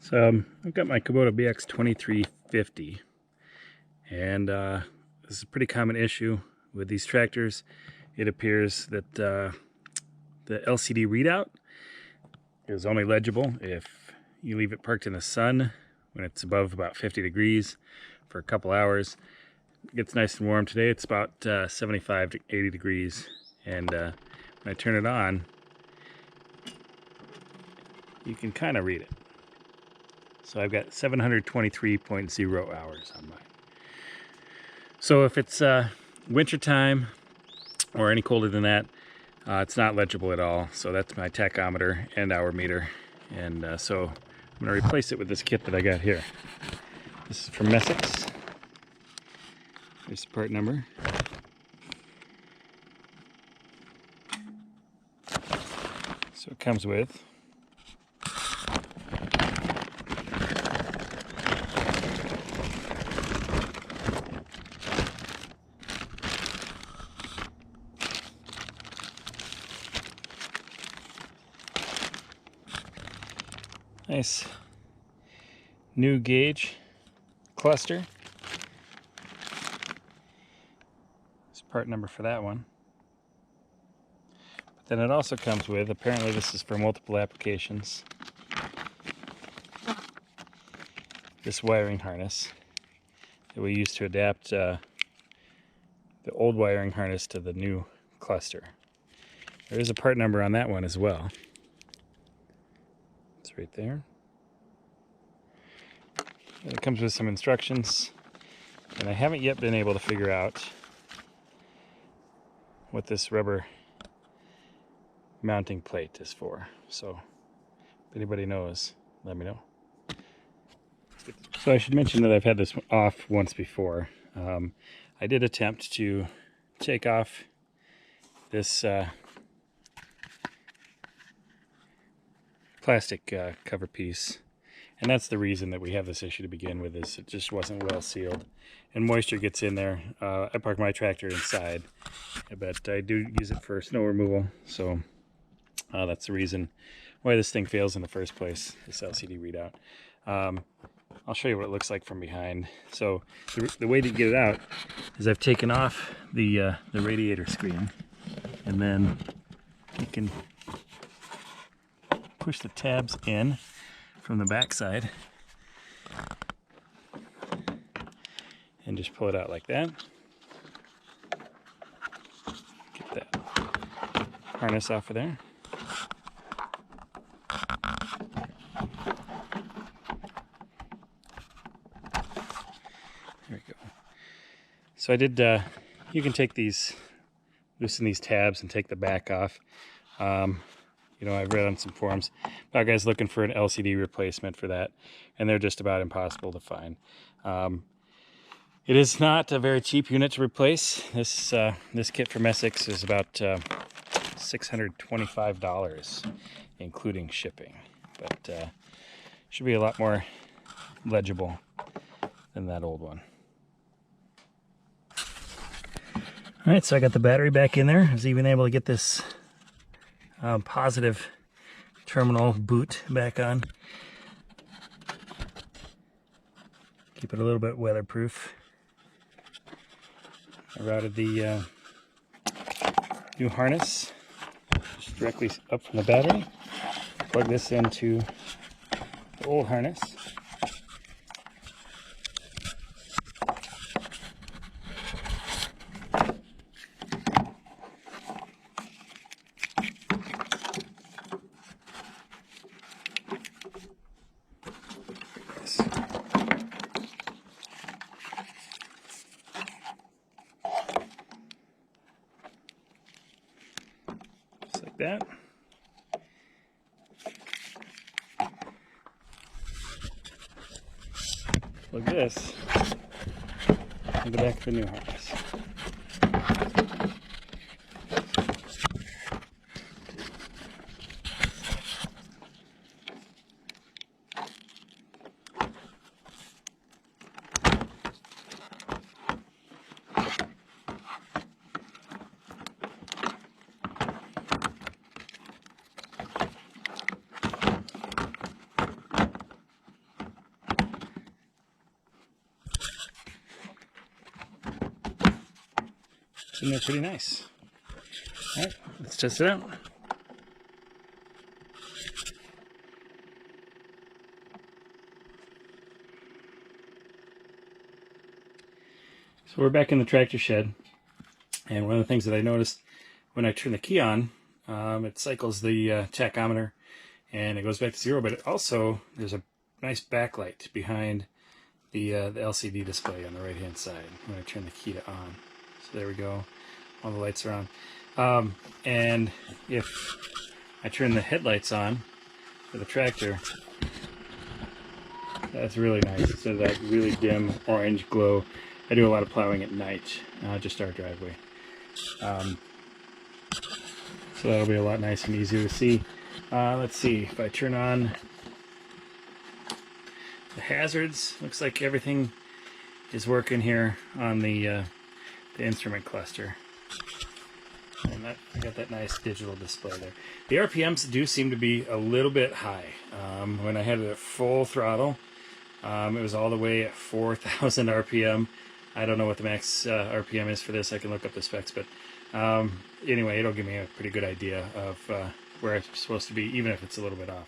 So I've got my Kubota BX 2350, and this is a pretty common issue with these tractors. It appears that the LCD readout is only legible if you leave it parked in the sun when it's above about 50 degrees for a couple hours. It gets nice and warm. Today it's about 75 to 80 degrees, and when I turn it on, you can kind of read it. So I've got 723.0 hours on mine. So if it's winter time or any colder than that, it's not legible at all. So that's my tachometer and hour meter. And so I'm going to replace it with this kit that I got here. This is from Essex. There's the part number. So it comes with nice new gauge cluster. It's part number for that one. But then it also comes with, apparently this is for multiple applications, this wiring harness that we use to adapt the old wiring harness to the new cluster. There is a part number on that one as well. It's right there. And it comes with some instructions, and I haven't yet been able to figure out what this rubber mounting plate is for. So if anybody knows, let me know. So I should mention that I've had this off once before. I did attempt to take off this plastic cover piece, and that's the reason that we have this issue to begin with, is it just wasn't well sealed and moisture gets in there. I park my tractor inside, but I do use it for snow removal, so that's the reason why this thing fails in the first place, this LCD readout. I'll show you what it looks like from behind. So the way to get it out is I've taken off the radiator screen, and then you can push the tabs in from the back side and just pull it out like that. Get that harness off of there. There we go. So I did, you can take these, loosen these tabs and take the back off. You know, I've read on some forums about guys looking for an LCD replacement for that, and they're just about impossible to find. It is not a very cheap unit to replace. This kit from Essex is about $625, including shipping, but should be a lot more legible than that old one. All right, so I got the battery back in there. I was even able to get this positive terminal boot back on. Keep it a little bit weatherproof. I routed the new harness just directly up from the battery. Plug this into the old harness. Just like that. Plug this in the back of the new harness. And they're pretty nice. All right, let's test it out. So we're back in the tractor shed, and one of the things that I noticed when I turn the key on, it cycles the tachometer and it goes back to 0, but it also there's a nice backlight behind the LCD display on the right hand side when I turn the key to on. So there we go, all the lights are on. And if I turn the headlights on for the tractor, that's really nice. Instead of that really dim orange glow. I do a lot of plowing at night, just our driveway. So that'll be a lot nicer and easier to see. Let's see, if I turn on the hazards, looks like everything is working here on the instrument cluster. And I got that nice digital display there. The RPMs do seem to be a little bit high. When I had it at full throttle, it was all the way at 4,000 RPM. I don't know what the max RPM is for this. I can look up the specs, but anyway, it'll give me a pretty good idea of where it's supposed to be, even if it's a little bit off.